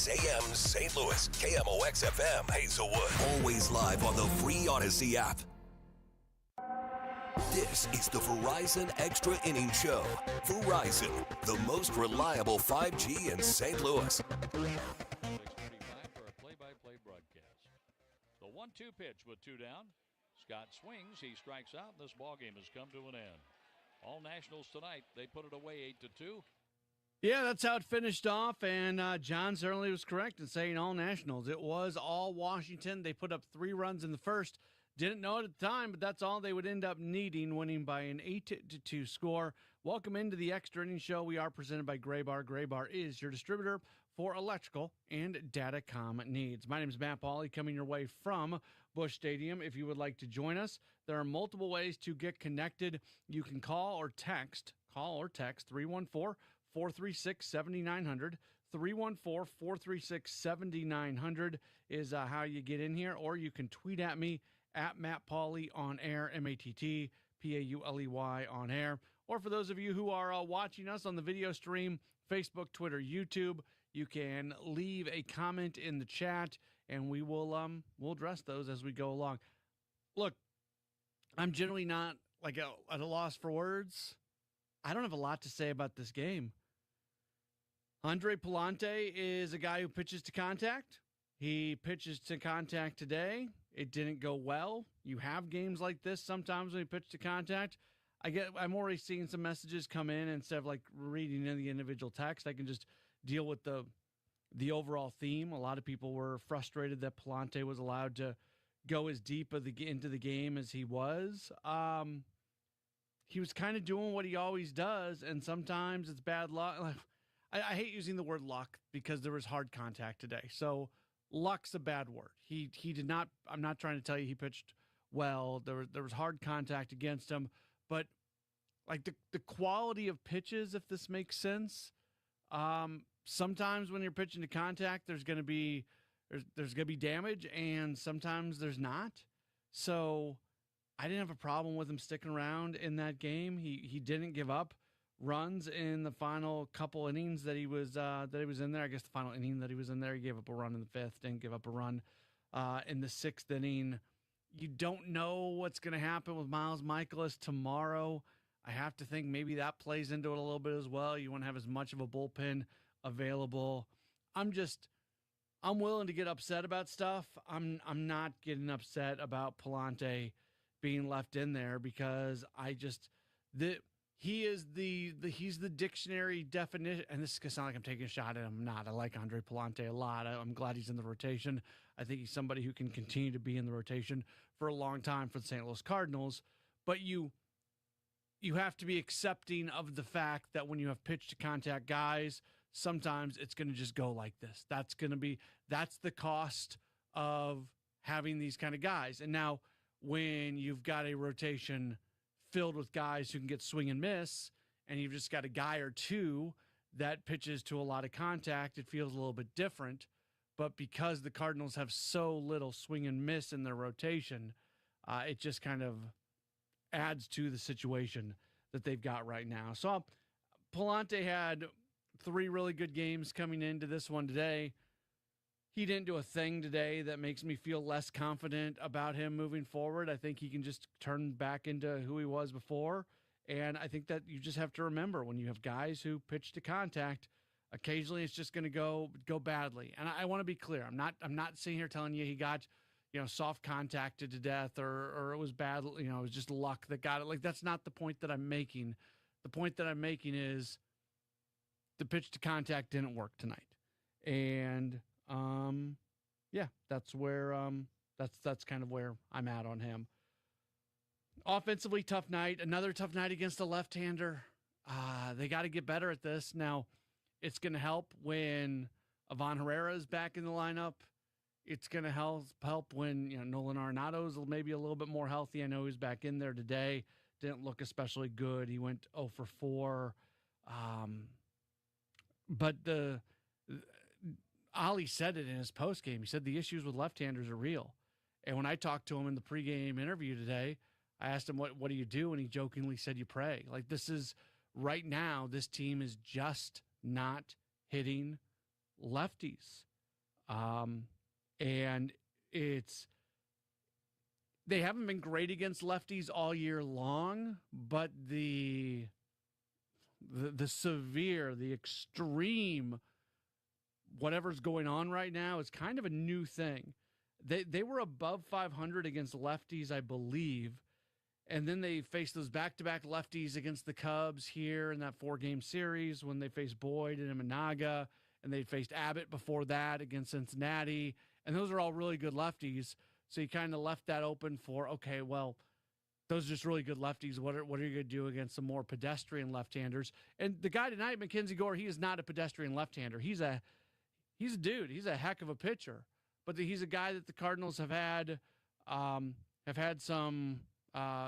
6 a.m. St. Louis, KMOX FM, Hazelwood. Always live on the free Odyssey app. This is the Verizon Extra Innings Show. Verizon, the most reliable 5G in St. Louis. 6:45 for a play-by-play broadcast. The 1-2 pitch with 2 down. Scott swings, he strikes out, and this ballgame has come to an end. All Nationals tonight, they put it away 8-2. Yeah, that's how it finished off, and John certainly was correct in saying all Nationals. It was all Washington. They put up 3 runs in the first. Didn't know it at the time, but that's all they would end up needing, winning by an 8-2 score. Welcome into the Extra Innings Show. We are presented by Gray Bar. Gray Bar is your distributor for electrical and datacom needs. My name is Matt Pauley, coming your way from Busch Stadium. If you would like to join us, there are multiple ways to get connected. You can call or text 314-436-7900. 314-436-7900 is how you get in here, or you can tweet at me at Matt Pauley on air, MattPauley on air. Or for those of you who are watching us on the video stream, Facebook, Twitter, YouTube, you can leave a comment in the chat, and we'll address those as we go along. Look, I'm generally not at a loss for words. I don't have a lot to say about this game. Andre Pallante is a guy who pitches to contact. He pitches to contact today. It didn't go well. You have games like this sometimes when you pitch to contact. I'm already seeing some messages come in, instead of reading in the individual text. I can just deal with the overall theme. A lot of people were frustrated that Pallante was allowed to go as deep into the game as he was. He was kind of doing what he always does, and sometimes it's bad luck. I hate using the word luck because there was hard contact today. So luck's a bad word. He did not. I'm not trying to tell you he pitched well. There was hard contact against him, but the quality of pitches, if this makes sense. Sometimes when you're pitching to contact, there's going to be damage, and sometimes there's not. So I didn't have a problem with him sticking around in that game. He didn't give up runs in the final couple innings that he was in there. I guess the final inning that he was in there, he gave up a run in the 5th, didn't give up a run in the 6th inning. You don't know what's going to happen with Miles Michaelis tomorrow. I have to think maybe that plays into it a little bit as well. You want to have as much of a bullpen available. I'm willing to get upset about stuff. I'm not getting upset about Pallante being left in there, because he's the dictionary definition, and this is going to sound like I'm taking a shot at him. I'm not. I like Andre Pallante a lot. I'm glad he's in the rotation. I think he's somebody who can continue to be in the rotation for a long time for the St. Louis Cardinals. But you have to be accepting of the fact that when you have pitch to contact guys, sometimes it's going to just go like this. That's the cost of having these kind of guys. And now when you've got a rotation filled with guys who can get swing and miss, and you've just got a guy or two that pitches to a lot of contact, it feels a little bit different. But because the Cardinals have so little swing and miss in their rotation, it just kind of adds to the situation that they've got right now. So Pallante had 3 really good games coming into this one today. He didn't do a thing today that makes me feel less confident about him moving forward. I think he can just turn back into who he was before. And I think that you just have to remember, when you have guys who pitch to contact, occasionally it's just going to go badly. And I want to be clear. I'm not sitting here telling you he got, soft contacted to death or it was bad. It was just luck that got it. That's not the point that I'm making. The point that I'm making is the pitch to contact didn't work tonight. And that's where that's kind of where I'm at on him. Offensively, tough night. Another tough night against a left-hander. They got to get better at this. Now, it's going to help when Ivan Herrera is back in the lineup. It's going to help when Nolan Arenado's maybe a little bit more healthy. I know he's back in there today. Didn't look especially good. He went 0 for 4. But Ali said it in his postgame. He said the issues with left-handers are real. And when I talked to him in the pregame interview today, I asked him, what do you do? And he jokingly said, you pray. This is right now, this team is just not hitting lefties. And they haven't been great against lefties all year long, but the severe, the extreme, whatever's going on right now is kind of a new thing. They were above 500 against lefties, I believe, and then they faced those back-to-back lefties against the Cubs here in that 4-game series when they faced Boyd and Imanaga, and they faced Abbott before that against Cincinnati, and those are all really good lefties. So you kind of left that open for, okay, well, those are just really good lefties. What are you going to do against some more pedestrian left-handers? And the guy tonight, Mackenzie Gore, he is not a pedestrian left-hander. He's a dude. He's a heck of a pitcher. But he's a guy that the Cardinals have had some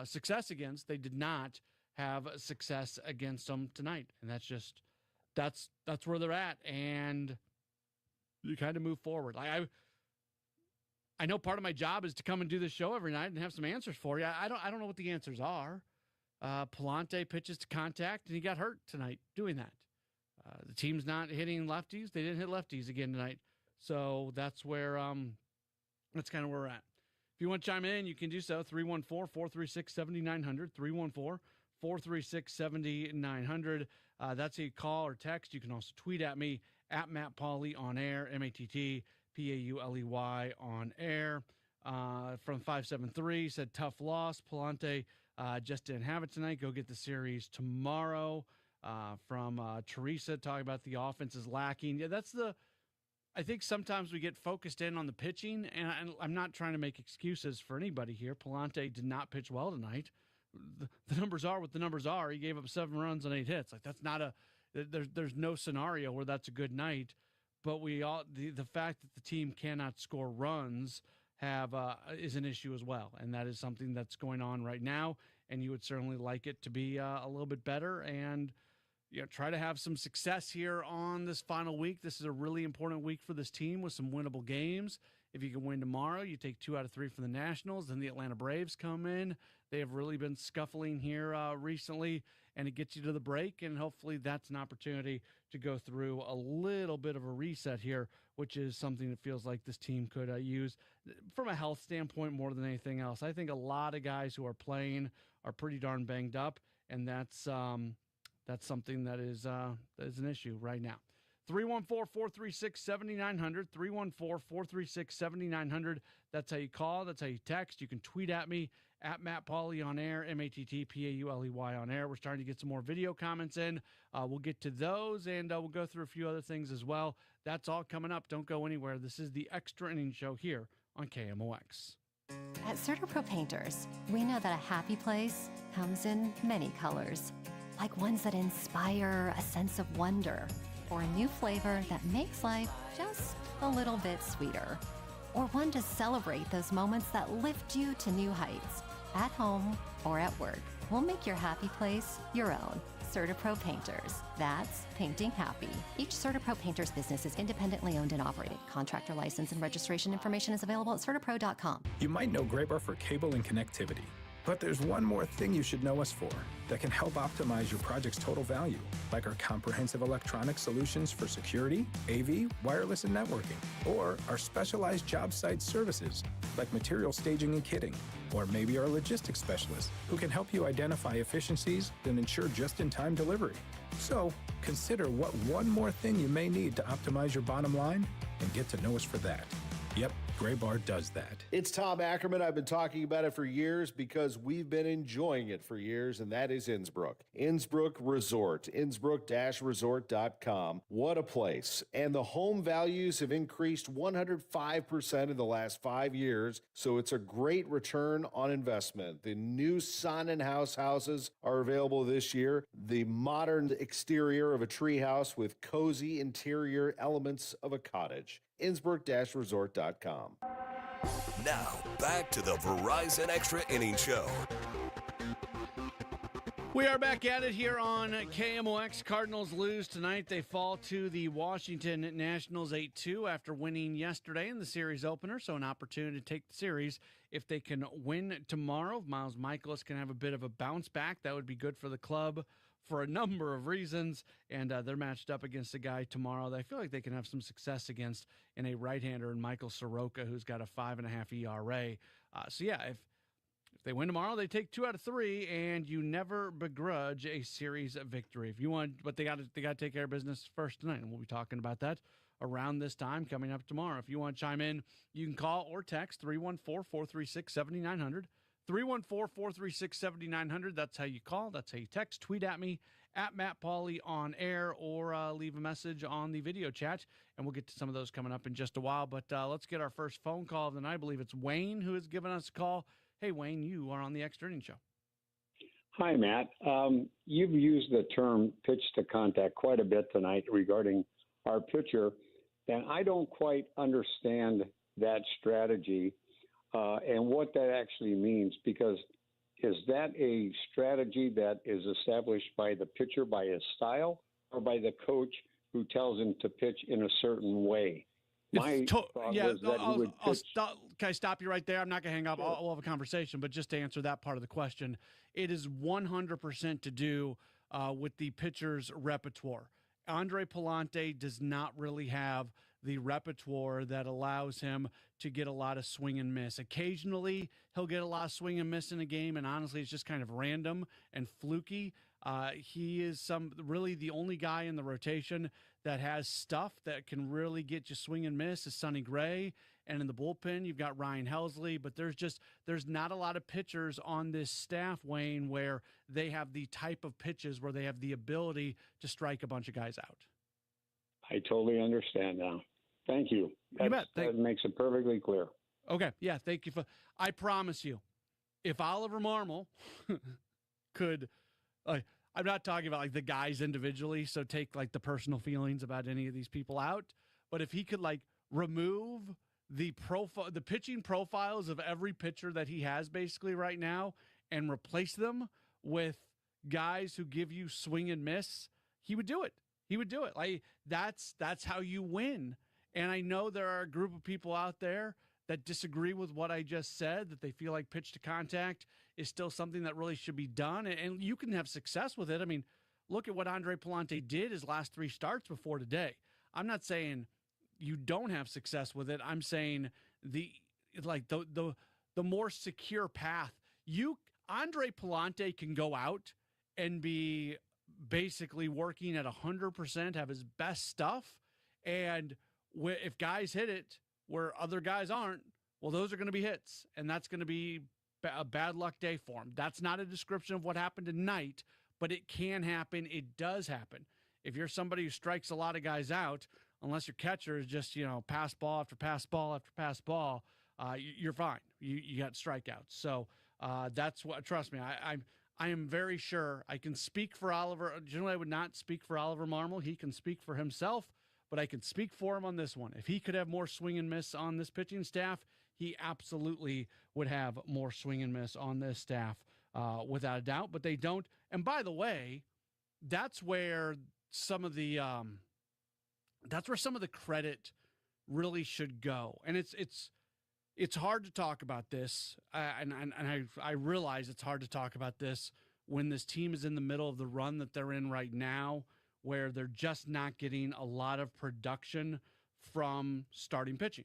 success against. They did not have success against them tonight, and that's where they're at. And you kind of move forward. I know part of my job is to come and do this show every night and have some answers for you. I don't know what the answers are. Palante pitches to contact, and he got hurt tonight doing that. The team's not hitting lefties. They didn't hit lefties again tonight. So that's where that's kind of where we're at. If you want to chime in, you can do so. 314-436-7900. 314-436-7900. That's a call or text. You can also tweet at me at Matt Pauley on air, MattPauley on air. From 573 said tough loss. Palante just didn't have it tonight. Go get the series tomorrow. From Teresa talking about the offense is lacking. Yeah, I think sometimes we get focused in on the pitching, and I'm not trying to make excuses for anybody here. Palante did not pitch well tonight. The numbers are what the numbers are. He gave up 7 runs on 8 hits. Like, that's not there's no scenario where that's a good night. But the fact that the team cannot score runs is an issue as well, and that is something that's going on right now. And you would certainly like it to be a little bit better, and try to have some success here on this final week. This is a really important week for this team with some winnable games. If you can win tomorrow, you take 2 out of 3 from the Nationals. Then the Atlanta Braves come in. They have really been scuffling here recently, and it gets you to the break, and hopefully that's an opportunity to go through a little bit of a reset here, which is something that feels like this team could use from a health standpoint more than anything else. I think a lot of guys who are playing are pretty darn banged up, and that's something that is an issue right now. 314-436-7900, 314-436-7900. That's how you call. That's how you text. You can tweet at me at Matt Pauley on air, MattPauley on air. We're starting to get some more video comments in. We'll get to those, and we'll go through a few other things as well. That's all coming up. Don't go anywhere. This is the Extra Innings Show here on KMOX. At CertaPro Painters, we know that a happy place comes in many colors, like ones that inspire a sense of wonder, or a new flavor that makes life just a little bit sweeter, or one to celebrate those moments that lift you to new heights, at home or at work. We'll make your happy place your own. CertaPro Painters. That's painting happy. Each CertaPro Painters business is independently owned and operated. Contractor license and registration information is available at CertaPro.com. You might know Graybar for cable and connectivity, but there's one more thing you should know us for that can help optimize your project's total value, like our comprehensive electronic solutions for security, AV, wireless, and networking, or our specialized job site services, like material staging and kitting, or maybe our logistics specialists who can help you identify efficiencies and ensure just-in-time delivery. So consider what one more thing you may need to optimize your bottom line and get to know us for that. Yep, Graybar does that. It's Tom Ackerman. I've been talking about it for years because we've been enjoying it for years, and that is Innsbrook. Innsbrook Resort, Innsbrook-resort.com. What a place. And the home values have increased 105% in the last 5 years, so it's a great return on investment. The new Sonnenhaus houses are available this year. The modern exterior of a treehouse with cozy interior elements of a cottage. Innsbrook-resort.com. Now, back to the Verizon Extra Innings Show. We are back at it here on KMOX. Cardinals lose tonight. They fall to the Washington Nationals 8-2 after winning yesterday in the series opener, so an opportunity to take the series. If they can win tomorrow, Miles Michaelis can have a bit of a bounce back. That would be good for the club for a number of reasons, and they're matched up against a guy tomorrow that I feel like they can have some success against in a right-hander in Michael Soroka, who's got a 5.5 ERA. So yeah, if they win tomorrow, they take 2 out of 3, and you never begrudge a series victory. If you want, but they got to take care of business first tonight, and we'll be talking about that around this time coming up tomorrow. If you want to chime in, you can call or text 314-436-7900. 314-436-7900. That's how you call. That's how you text. Tweet at me at Matt Pauley on air, or leave a message on the video chat, and we'll get to some of those coming up in just a while. But let's get our first phone call of the night. I believe it's Wayne who has given us a call. Hey, Wayne, you are on the Extra Innings Show. Hi, Matt. You've used the term pitch to contact quite a bit tonight regarding our pitcher, and I don't quite understand that strategy and what that actually means, because is that a strategy that is established by the pitcher by his style, or by the coach who tells him to pitch in a certain way? My thought was that he would pitch. Can I stop you right there? I'm not going to hang up. Sure. We'll have a conversation, but just to answer that part of the question, it is 100% to do with the pitcher's repertoire. Andre Palante does not really have the repertoire that allows him to get a lot of swing and miss. Occasionally, he'll get a lot of swing and miss in a game, and honestly, it's just kind of random and fluky. He is really the only guy in the rotation that has stuff that can really get you swing and miss is Sonny Gray. And in the bullpen, you've got Ryan Helsley, but there's not a lot of pitchers on this staff, Wayne, where they have the type of pitches where they have the ability to strike a bunch of guys out. I totally understand now. Thank you. That makes it perfectly clear. Okay. Yeah. Thank you. I promise you, if Oliver Marmol could, I'm not talking about like the guys individually, so take like the personal feelings about any of these people out, but if he could like remove the pitching profiles of every pitcher that he has basically right now and replace them with guys who give you swing and miss, he would do it. He would do it. Like that's how you win. And I know there are a group of people out there that disagree with what I just said, that they feel like pitch to contact is still something that really should be done. And you can have success with it. I mean, look at what Andre Palante did his last 3 starts before today. I'm not saying you don't have success with it. I'm saying the more secure path. Andre Palante can go out and be basically working at 100%, have his best stuff, and if guys hit it where other guys aren't, well, those are going to be hits, and that's going to be a bad luck day for him. That's not a description of what happened tonight, but it can happen. It does happen. If you're somebody who strikes a lot of guys out, unless your catcher is just, pass ball after pass ball after pass ball, you're fine. You got strikeouts. So that's what, trust me, I am very sure I can speak for Oliver. Generally, I would not speak for Oliver Marmol. He can speak for himself, but I can speak for him on this one. If he could have more swing and miss on this pitching staff, he absolutely would have more swing and miss on this staff without a doubt, but they don't. And by the way, that's where some of the credit really should go. And it's hard to talk about this, and I realize it's hard to talk about this when this team is in the middle of the run that they're in right now, where they're just not getting a lot of production from starting pitching.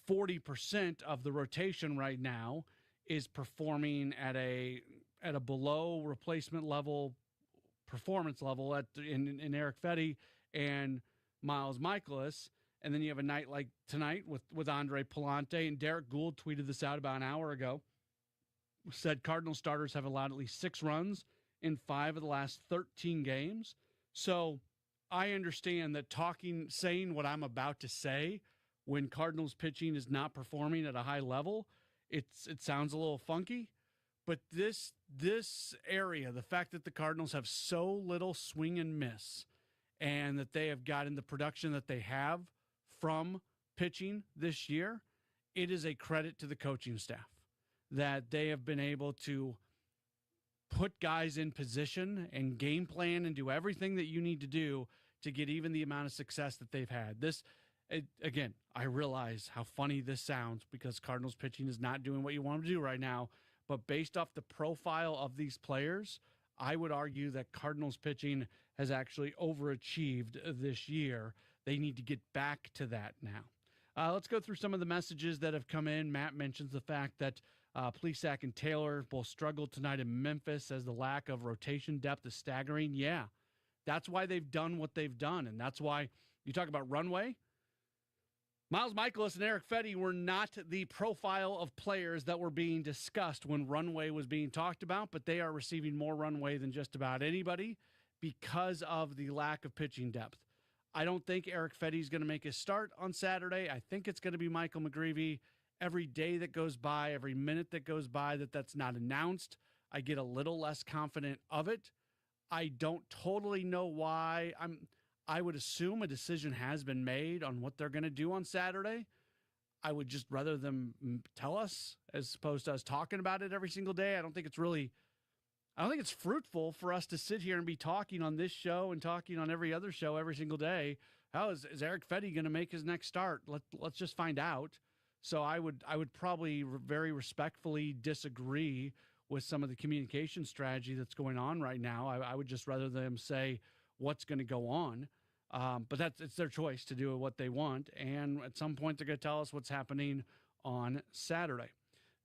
40% of the rotation right now is performing at a below replacement level performance level in Eric Fetty and Miles Michaelis. And then you have a night like tonight with Andre Palante, and Derek Gould tweeted this out about an hour ago, said Cardinal starters have allowed at least 6 runs in 5 of the last 13 games. So I understand that saying what I'm about to say when Cardinals pitching is not performing at a high level, it sounds a little funky. But this area, the fact that the Cardinals have so little swing and miss, and that they have gotten the production that they have from pitching this year, it is a credit to the coaching staff that they have been able to put guys in position and game plan and do everything that you need to do to get even the amount of success that they've had. Again, I realize how funny this sounds because Cardinals pitching is not doing what you want them to do right now, but based off the profile of these players, I would argue that Cardinals pitching has actually overachieved this year. They need to get back to that now. Let's go through some of the messages that have come in. Matt mentions the fact that Plesac and Taylor both struggled tonight in Memphis as the lack of rotation depth is staggering. Yeah, that's why they've done what they've done, and that's why you talk about runway. Miles Mikolas and Eric Fetty were not the profile of players that were being discussed when runway was being talked about, but they are receiving more runway than just about anybody because of the lack of pitching depth. I don't think Eric Fetty is going to make his start on Saturday. I think it's going to be Michael McGreevy. Every day that goes by, every minute that goes by that's not announced, I get a little less confident of it. I don't totally know why. I would assume a decision has been made on what they're going to do on Saturday. I would just rather them tell us as opposed to us talking about it every single day. I don't think it's fruitful for us to sit here and be talking on this show and talking on every other show every single day. How is Eric Fetty going to make his next start? Let's just find out. So I would probably very respectfully disagree with some of the communication strategy that's going on right now. I would just rather them say what's going to go on. But it's their choice to do what they want. And at some point, they're going to tell us what's happening on Saturday.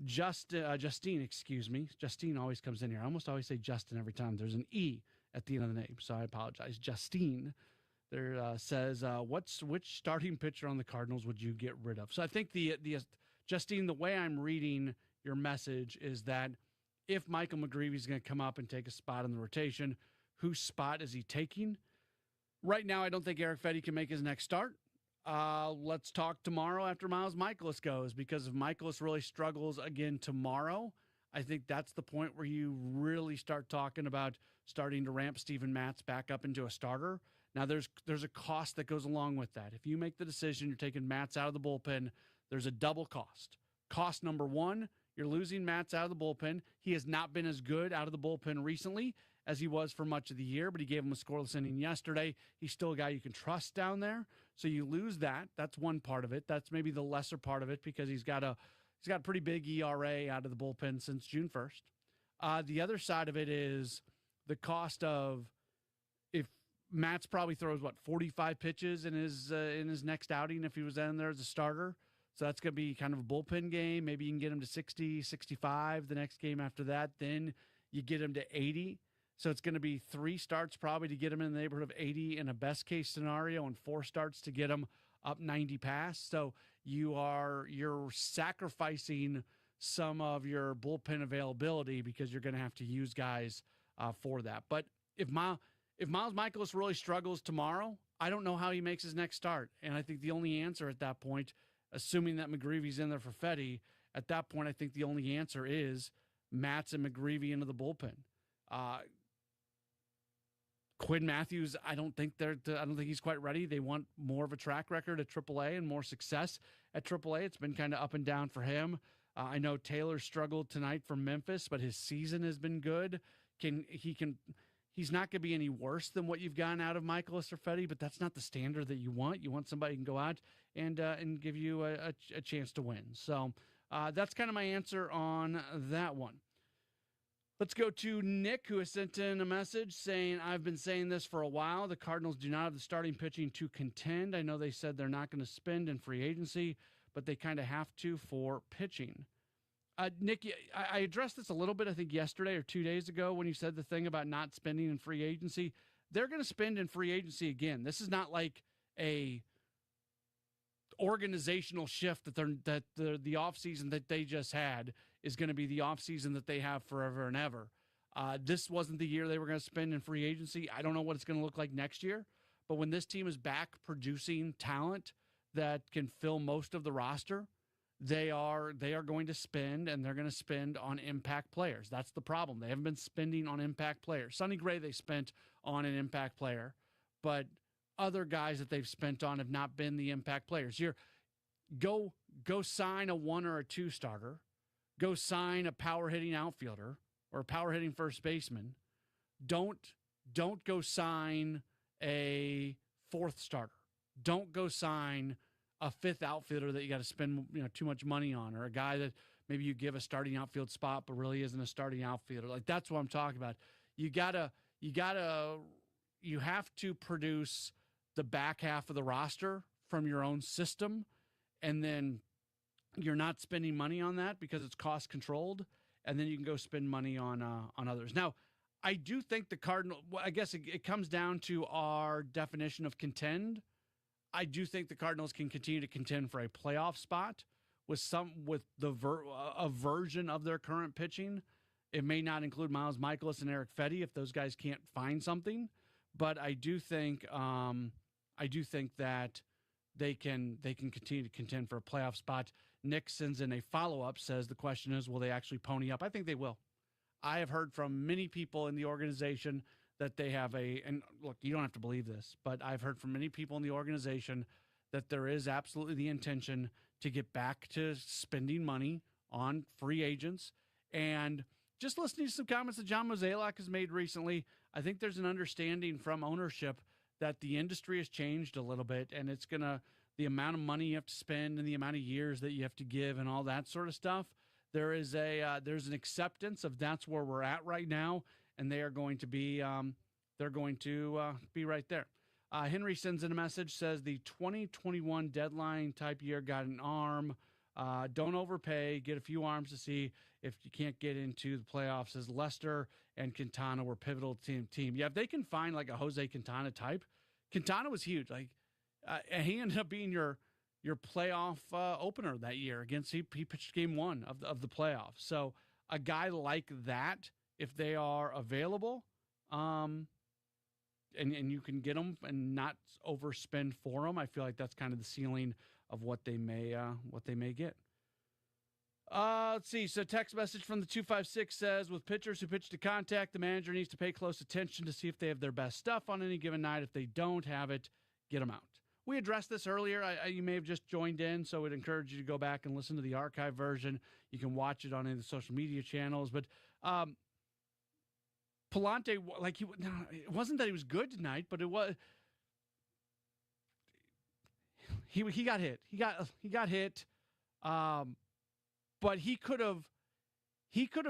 Justine, excuse me. Justine always comes in here. I almost always say Justin every time. There's an E at the end of the name, so I apologize. Justine there says, which starting pitcher on the Cardinals would you get rid of? So I think the Justine, the way I'm reading your message is that if Michael McGreevy is going to come up and take a spot in the rotation, whose spot is he taking? Right now, I don't think Eric Fetty can make his next start. Let's talk tomorrow after Miles Mikolas goes, because if Mikolas really struggles again tomorrow, I think that's the point where you really start talking about starting to ramp Steven Matz back up into a starter. Now, there's a cost that goes along with that. If you make the decision you're taking Matz out of the bullpen, there's a double cost. Cost number one, you're losing Matz out of the bullpen. He has not been as good out of the bullpen recently as he was for much of the year, but he gave him a scoreless inning yesterday. He's still a guy you can trust down there. So you lose that. That's one part of it. That's maybe the lesser part of it because he's got a pretty big ERA out of the bullpen since June 1st. The other side of it is the cost of if Matz probably throws 45 pitches in his next outing if he was in there as a starter. So that's going to be kind of a bullpen game. Maybe you can get him to 60, 65 the next game after that. Then you get him to 80. So it's going to be 3 starts probably to get him in the neighborhood of 80 in a best case scenario, and 4 starts to get him up 90 past. So you're sacrificing some of your bullpen availability because you're going to have to use guys for that. But if Miles Mikolas really struggles tomorrow, I don't know how he makes his next start. And I think the only answer at that point, assuming that McGreevy's in there for Fetty, at that point I think the only answer is Matz and McGreevy into the bullpen. Quinn Matthews, I don't think he's quite ready. They want more of a track record at AAA and more success at AAA. It's been kind of up and down for him. I know Taylor struggled tonight for Memphis, but his season has been good. He's not going to be any worse than what you've gotten out of Mikolas or Fetty, but that's not the standard that you want. You want somebody who can go out and give you a chance to win. So that's kind of my answer on that one. Let's go to Nick, who has sent in a message saying, I've been saying this for a while. The Cardinals do not have the starting pitching to contend. I know they said they're not going to spend in free agency, but they kind of have to for pitching. Nick, I addressed this a little bit, I think, yesterday or 2 days ago when you said the thing about not spending in free agency. They're going to spend in free agency again. This is not like a organizational shift that the offseason that they just had is going to be the offseason that they have forever and ever. This wasn't the year they were going to spend in free agency. I don't know what it's going to look like next year, but when this team is back producing talent that can fill most of the roster, they are going to spend, and they're going to spend on impact players. That's the problem. They haven't been spending on impact players. Sonny Gray, they spent on an impact player, but other guys that they've spent on have not been the impact players. Go sign a 1 or a 2 starter. Go sign a power hitting outfielder or a power hitting first baseman. Don't go sign a 4th starter. Don't go sign a 5th outfielder that you got to spend too much money on, or a guy that maybe you give a starting outfield spot but really isn't a starting outfielder. Like, that's what I'm talking about. you have to produce the back half of the roster from your own system, and then you're not spending money on that because it's cost controlled, and then you can go spend money on others. Now, I do think the Cardinal. Well, I guess it comes down to our definition of contend. I do think the Cardinals can continue to contend for a playoff spot with a version of their current pitching. It may not include Miles Mikolas and Eric Fetty if those guys can't find something, but I do think that they can continue to contend for a playoff spot. Nick sends in a follow-up, says the question is, will they actually pony up? I think they will. I have heard from many people in the organization that they have and look, you don't have to believe this, but I've heard from many people in the organization that there is absolutely the intention to get back to spending money on free agents. And just listening to some comments that John Mozeliak has made recently, I think there's an understanding from ownership that the industry has changed a little bit, and it's the amount of money you have to spend and the amount of years that you have to give and all that sort of stuff. There's an acceptance of that's where we're at right now, and they are going to be right there. Henry sends in a message, says the 2021 deadline type year got an arm. Don't overpay. Get a few arms to see if you can't get into the playoffs. As Lester and Quintana were pivotal team. Yeah, if they can find like a Jose Quintana type, Quintana was huge. Like he ended up being your playoff opener that year against. He pitched game 1 of the playoffs. So a guy like that, if they are available, and you can get them and not overspend for them, I feel like that's kind of the ceiling of what they may get. Let's see. So text message from the 256 says, with pitchers who pitch to contact, the manager needs to pay close attention to see if they have their best stuff on any given night. If they don't have it, get them out. We addressed this earlier. You may have just joined in, so we'd encourage you to go back and listen to the archive version. You can watch it on any of the social media channels. But Palante, it wasn't that he was good tonight, but it was he got hit. He got hit. But he could have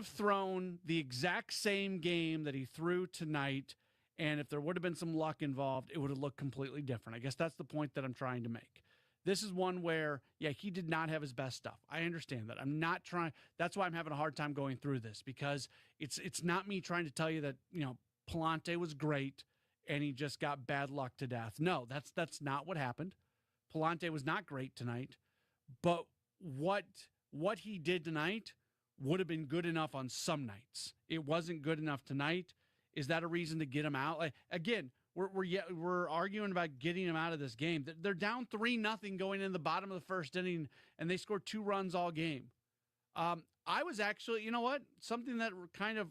thrown the exact same game that he threw tonight, and if there would have been some luck involved, it would have looked completely different. I guess that's the point that I'm trying to make. This is one where, he did not have his best stuff. I understand that. I'm not trying. That's why I'm having a hard time going through this, because it's not me trying to tell you that, Palante was great and he just got bad luck to death. No, that's not what happened. Palante was not great tonight, but what he did tonight would have been good enough on some nights. It wasn't good enough tonight. Is that a reason to get him out? Like, again, we're arguing about getting him out of this game. They're down 3-0 going in the bottom of the first inning, and they scored 2 runs all game. I was actually, something that kind of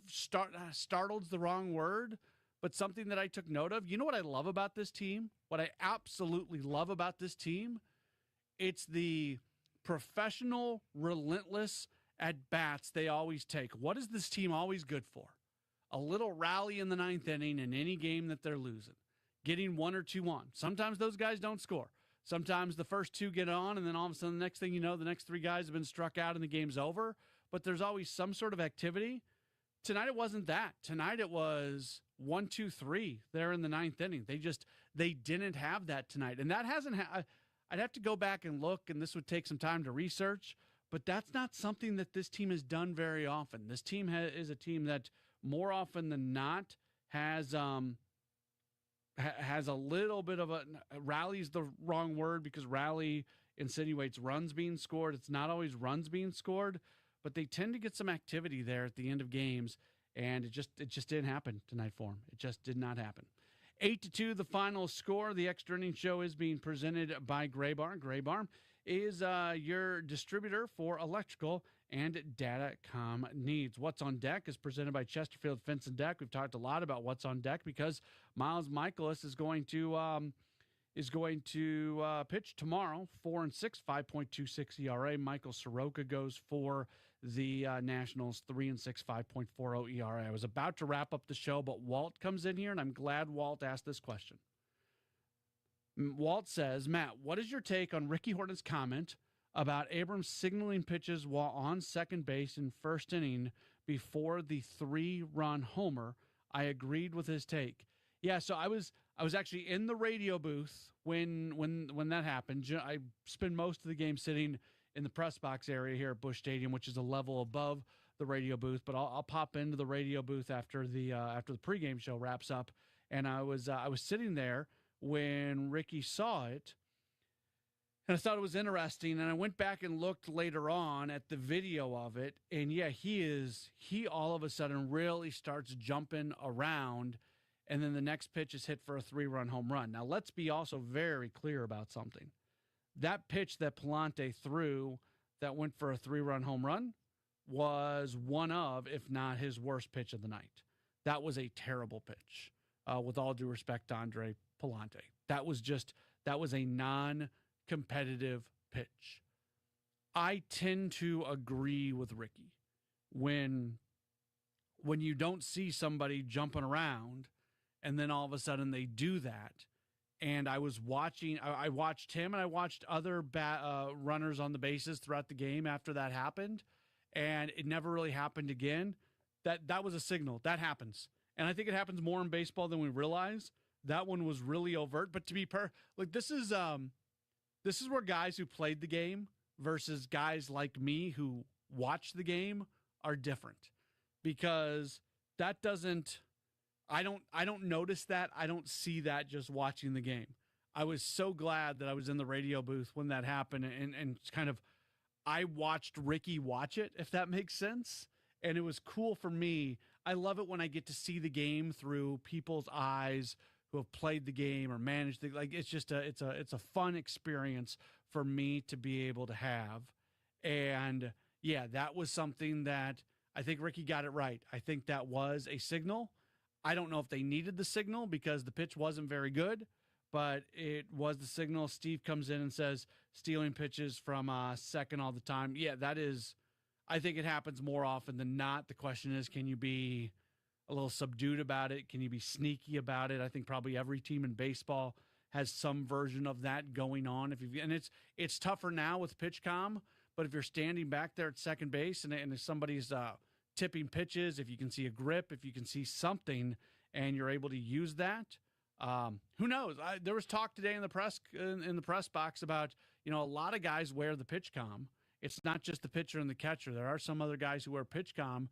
startled's the wrong word, but something that I took note of. You know what I love about this team? What I absolutely love about this team? It's the professional, relentless at-bats they always take. What is this team always good for? A little rally in the 9th inning in any game that they're losing, getting 1 or 2 on. Sometimes those guys don't score. Sometimes the first 2 get on, and then all of a sudden the next thing you know, the next 3 guys have been struck out and the game's over. But there's always some sort of activity. Tonight it wasn't that. Tonight it was 1, 2, 3 there in the 9th inning. They didn't have that tonight. And that hasn't I'd have to go back and look, and this would take some time to research, but that's not something that this team has done very often. This team is a team that more often than not has a little bit of rally's the wrong word, because rally insinuates runs being scored. It's not always runs being scored, but they tend to get some activity there at the end of games, and it just didn't happen tonight for them. It just did not happen. 8-2, the final score. The Extra Innings Show is being presented by Gray Barn. Gray Barn is your distributor for electrical and datacom needs. What's on Deck is presented by Chesterfield Fence and Deck. We've talked a lot about what's on deck because Miles Mikolas is going to pitch tomorrow. 4-6, 5.26 ERA. Michael Soroka goes for the Nationals, 3-6, 5.40 ERA. I was about to wrap up the show, but Walt comes in here, and I'm glad Walt asked this question. Walt says, Matt, what is your take on Ricky Horton's comment about Abrams signaling pitches while on second base in first inning before the 3-run homer I agreed with his take. Yeah, so I was actually in the radio booth when that happened. I spent most of the game sitting in the press box area here at Busch Stadium, which is a level above the radio booth. But I'll pop into the radio booth after the pregame show wraps up. And I was sitting there when Ricky saw it, and I thought it was interesting. And I went back and looked later on at the video of it, and yeah, he all of a sudden really starts jumping around. And then the next pitch is hit for a 3-run home run. Now, let's be also very clear about something. That pitch that Palante threw that went for a 3-run home run was one of, if not his worst pitch of the night. That was a terrible pitch, with all due respect to Andre Palante. That was a non-competitive pitch. I tend to agree with Ricky. When you don't see somebody jumping around, and then all of a sudden they do that. And I watched him, and I watched other runners on the bases throughout the game after that happened, and it never really happened again. That was a signal. That happens. And I think it happens more in baseball than we realize. That one was really overt. But to be this is where guys who played the game versus guys like me who watch the game are different. Because that doesn't... I don't notice that. I don't see that just watching the game. I was so glad that I was in the radio booth when that happened, and kind of I watched Ricky watch it, if that makes sense. And it was cool for me. I love it when I get to see the game through people's eyes who have played the game or managed the, like, it's just it's a fun experience for me to be able to have. And yeah, that was something that I think Ricky got it right. I think that was a signal. I don't know if they needed the signal because the pitch wasn't very good, but it was the signal. Steve comes in and says, stealing pitches from second all the time. Yeah, that is, I think it happens more often than not. The question is, can you be a little subdued about it? Can you be sneaky about it? I think probably every team in baseball has some version of that going on. And it's tougher now with PitchCom, but if you're standing back there at second base and if somebody's tipping pitches, if you can see a grip, if you can see something, and you're able to use that, who knows? There was talk today in the press box about, a lot of guys wear the PitchCom. It's not just the pitcher and the catcher. There are some other guys who wear PitchCom.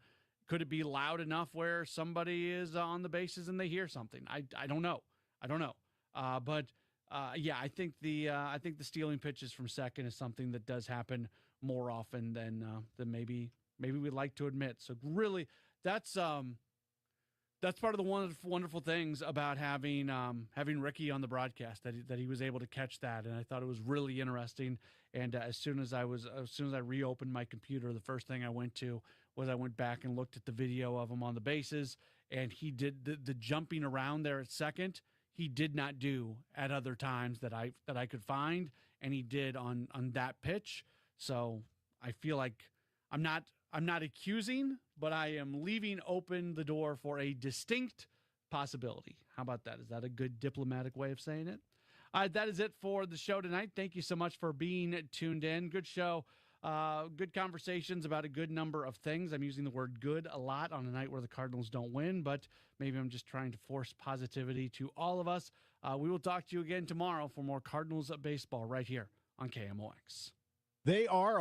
Could it be loud enough where somebody is on the bases and they hear something? I don't know. But I think the stealing pitches from second is something that does happen more often than maybe we'd like to admit. So really, that's part of the wonderful things about having Ricky on the broadcast, that he was able to catch that, and I thought it was really interesting. And as soon as I reopened my computer, the first thing I went back and looked at the video of him on the bases, and he did the jumping around there at second. He did not do at other times that I could find, and he did on that pitch. So I feel like I'm not accusing, but I am leaving open the door for a distinct possibility. How about that? Is that a good diplomatic way of saying it? That is it for the show tonight. Thank you so much for being tuned in. Good show. Good conversations about a good number of things. I'm using the word good a lot on a night where the Cardinals don't win, but maybe I'm just trying to force positivity to all of us. We will talk to you again tomorrow for more Cardinals baseball right here on KMOX. They are